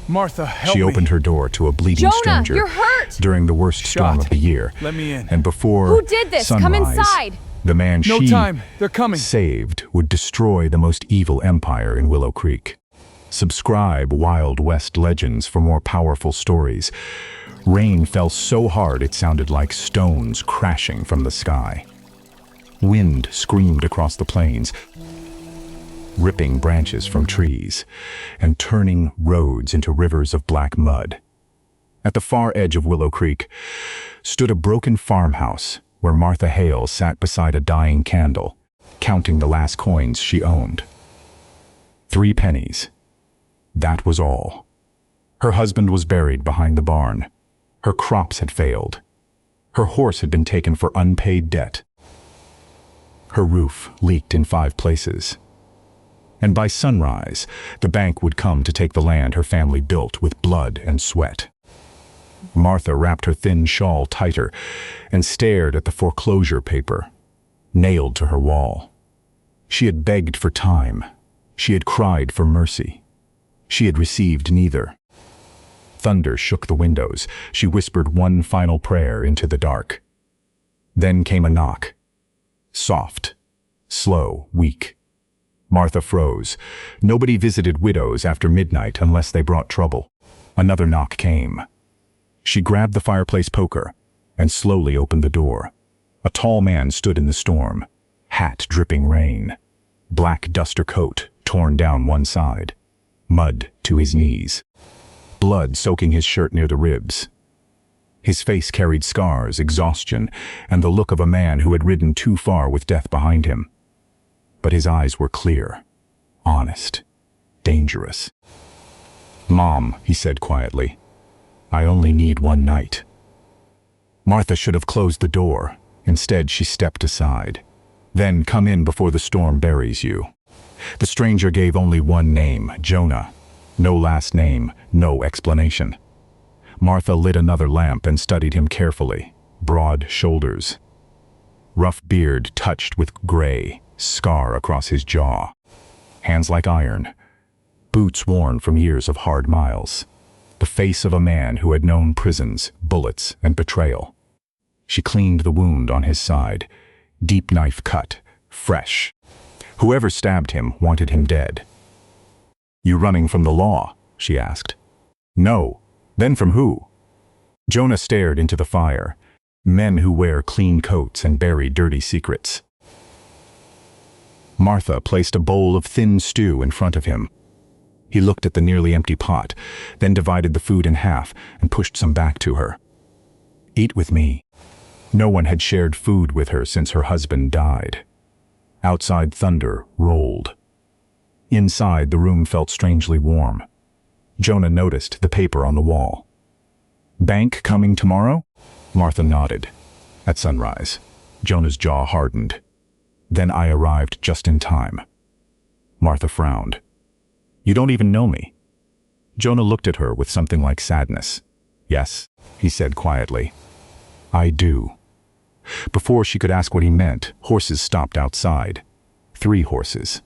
Martha, help She me. opened her door to a bleeding Jonah, stranger you're hurt! during the worst storm Shot. of the year. Let me in. And before Who did this? Come sunrise, inside! the man No she time. They're coming. saved would destroy the most evil empire in Willow Creek. Subscribe Wild West Legends for more powerful stories. Rain fell so hard it sounded like stones crashing from the sky. Wind screamed across the plains, ripping branches from trees and turning roads into rivers of black mud. At the far edge of Willow Creek stood a broken farmhouse where Martha Hale sat beside a dying candle, counting the last coins she owned. 3 pennies. That was all. Her husband was buried behind the barn. Her crops had failed. Her horse had been taken for unpaid debt. Her roof leaked in 5 places. And by sunrise, the bank would come to take the land her family built with blood and sweat. Martha wrapped her thin shawl tighter and stared at the foreclosure paper, nailed to her wall. She had begged for time. She had cried for mercy. She had received neither. Thunder shook the windows. She whispered one final prayer into the dark. Then came a knock. Soft, slow, weak. Martha froze. Nobody visited widows after midnight unless they brought trouble. Another knock came. She grabbed the fireplace poker and slowly opened the door. A tall man stood in the storm, hat dripping rain, black duster coat torn down one side, mud to his knees, blood soaking his shirt near the ribs. His face carried scars, exhaustion, and the look of a man who had ridden too far with death behind him. But his eyes were clear, honest, dangerous. "Mom," he said quietly, "I only need one night." Martha should have closed the door. Instead, she stepped aside. "Then come in before the storm buries you." The stranger gave only one name, Jonah. No last name, no explanation. Martha lit another lamp and studied him carefully. Broad shoulders. Rough beard touched with gray, scar across his jaw. Hands like iron. Boots worn from years of hard miles. The face of a man who had known prisons, bullets, and betrayal. She cleaned the wound on his side. Deep knife cut, fresh. Whoever stabbed him wanted him dead. "You running from the law?" she asked. "No. Then from who?" Jonah stared into the fire. Men who wear clean coats and bury dirty secrets. Martha placed a bowl of thin stew in front of him. He looked at the nearly empty pot, then divided the food in half and pushed some back to her. "Eat with me." No one had shared food with her since her husband died. Outside thunder rolled. Inside, the room felt strangely warm. Jonah noticed the paper on the wall. "Bank coming tomorrow?" Martha nodded. "At sunrise." Jonah's jaw hardened. "Then I arrived just in time." Martha frowned. "You don't even know me." Jonah looked at her with something like sadness. "Yes," he said quietly. "I do." Before she could ask what he meant, horses stopped outside. 3 horses.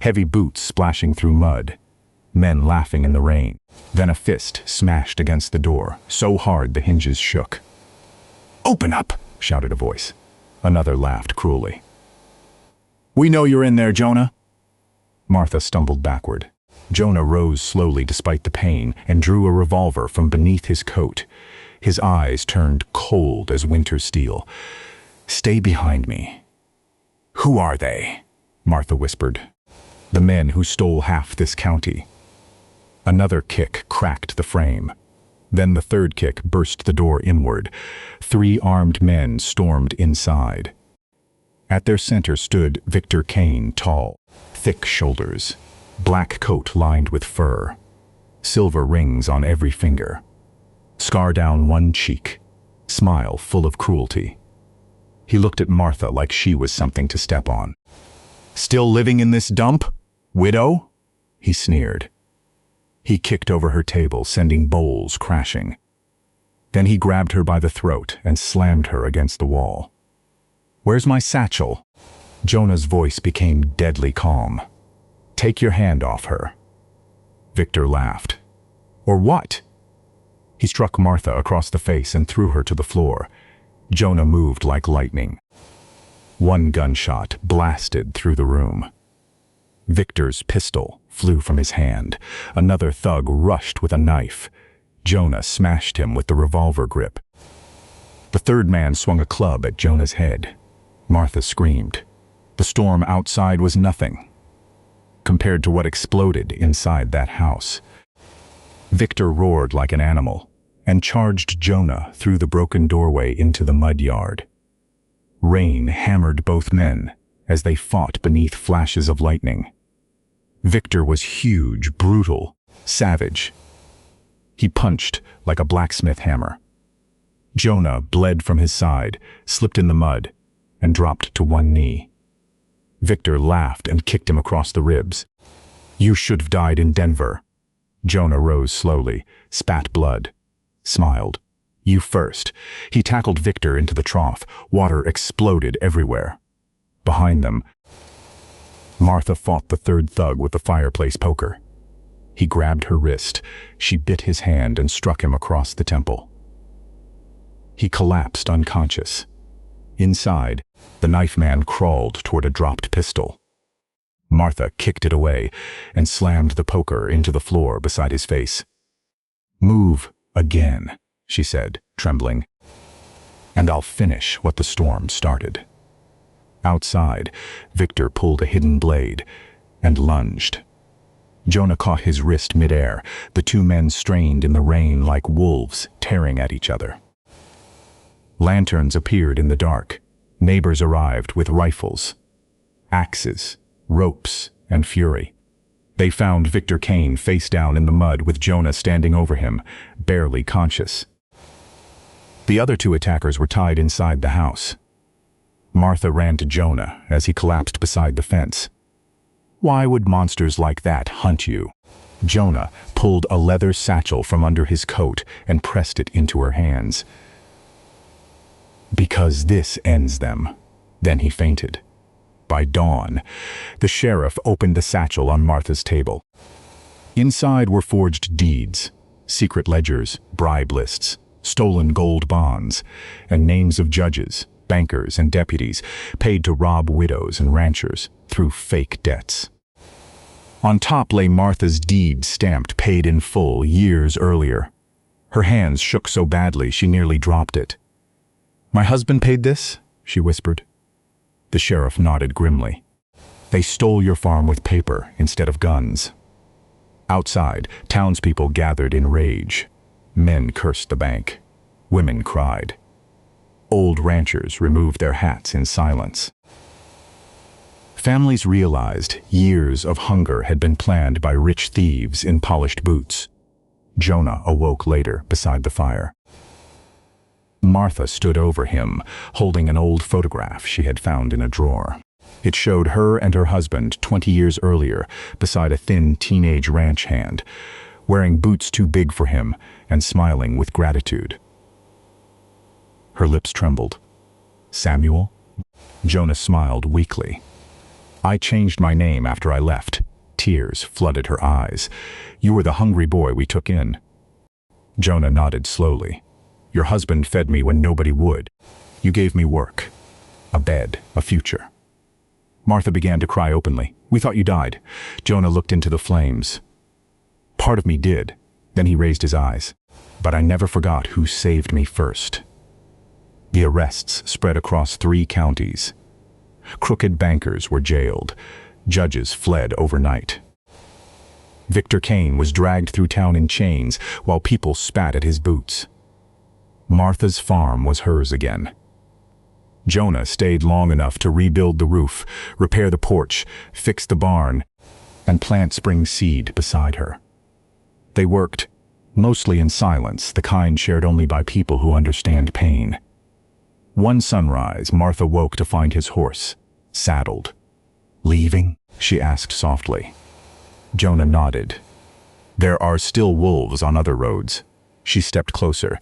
Heavy boots splashing through mud. Men laughing in the rain. Then a fist smashed against the door, so hard the hinges shook. "Open up!" shouted a voice. Another laughed cruelly. "We know you're in there, Jonah." Martha stumbled backward. Jonah rose slowly despite the pain and drew a revolver from beneath his coat. His eyes turned cold as winter steel. "Stay behind me." "Who are they?" Martha whispered. "The men who stole half this county." Another kick cracked the frame. Then the third kick burst the door inward. 3 armed men stormed inside. At their center stood Victor Kane, tall, thick shoulders, black coat lined with fur, silver rings on every finger, scar down one cheek, smile full of cruelty. He looked at Martha like she was something to step on. "Still living in this dump, widow?" he sneered. He kicked over her table, sending bowls crashing. Then he grabbed her by the throat and slammed her against the wall. "Where's my satchel?" Jonah's voice became deadly calm. "Take your hand off her." Victor laughed. Or what? He struck Martha across the face and threw her to the floor. Jonah moved like lightning. One gunshot blasted through the room. Victor's pistol flew from his hand. Another thug rushed with a knife. Jonah smashed him with the revolver grip. The third man swung a club at Jonah's head. Martha screamed. The storm outside was nothing compared to what exploded inside that house. Victor roared like an animal and charged Jonah through the broken doorway into the mud yard. Rain hammered both men as they fought beneath flashes of lightning. Victor was huge, brutal, savage. He punched like a blacksmith hammer. Jonah bled from his side, slipped in the mud, and dropped to one knee. Victor laughed and kicked him across the ribs. "You should have died in Denver." Jonah rose slowly, spat blood, smiled. "You first." He tackled Victor into the trough. Water exploded everywhere. Behind them, Martha fought the third thug with the fireplace poker. He grabbed her wrist. She bit his hand and struck him across the temple. He collapsed unconscious. Inside, the knife man crawled toward a dropped pistol. Martha kicked it away and slammed the poker into the floor beside his face. "Move again," she said, trembling, "and I'll finish what the storm started." Outside, Victor pulled a hidden blade and lunged. Jonah caught his wrist midair. The two men strained in the rain like wolves tearing at each other. Lanterns appeared in the dark. Neighbors arrived with rifles, axes, ropes, and fury. They found Victor Kane face down in the mud with Jonah standing over him, barely conscious. The other two attackers were tied inside the house. Martha ran to Jonah as he collapsed beside the fence. "Why would monsters like that hunt you?" Jonah pulled a leather satchel from under his coat and pressed it into her hands. "Because this ends them." Then he fainted. By dawn, the sheriff opened the satchel on Martha's table. Inside were forged deeds, secret ledgers, bribe lists, stolen gold bonds, and names of judges, bankers, and deputies paid to rob widows and ranchers through fake debts. On top lay Martha's deed stamped paid in full years earlier. Her hands shook so badly she nearly dropped it. "My husband paid this?" she whispered. The sheriff nodded grimly. "They stole your farm with paper instead of guns." Outside, townspeople gathered in rage. Men cursed the bank. Women cried. Old ranchers removed their hats in silence. Families realized years of hunger had been planned by rich thieves in polished boots. Jonah awoke later beside the fire. Martha stood over him, holding an old photograph she had found in a drawer. It showed her and her husband 20 years earlier beside a thin teenage ranch hand, wearing boots too big for him and smiling with gratitude. Her lips trembled. "Samuel?" Jonah smiled weakly. "I changed my name after I left." Tears flooded her eyes. "You were the hungry boy we took in." Jonah nodded slowly. "Your husband fed me when nobody would. You gave me work, a bed, a future." Martha began to cry openly. "We thought you died." Jonah looked into the flames. "Part of me did." Then he raised his eyes. "But I never forgot who saved me first." The arrests spread across 3 counties. Crooked bankers were jailed. Judges fled overnight. Victor Kane was dragged through town in chains while people spat at his boots. Martha's farm was hers again. Jonah stayed long enough to rebuild the roof, repair the porch, fix the barn, and plant spring seed beside her. They worked, mostly in silence, the kind shared only by people who understand pain. One sunrise, Martha woke to find his horse, saddled. "Leaving?" she asked softly. Jonah nodded. "There are still wolves on other roads." She stepped closer.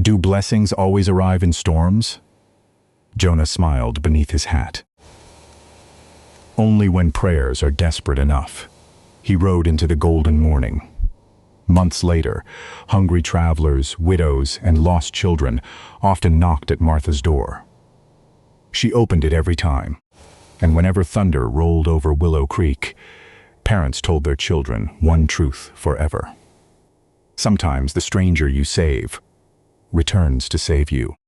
"Do blessings always arrive in storms?" Jonah smiled beneath his hat. "Only when prayers are desperate enough." He rode into the golden morning. Months later, hungry travelers, widows, and lost children often knocked at Martha's door. She opened it every time, and whenever thunder rolled over Willow Creek, parents told their children one truth forever. Sometimes the stranger you save returns to save you.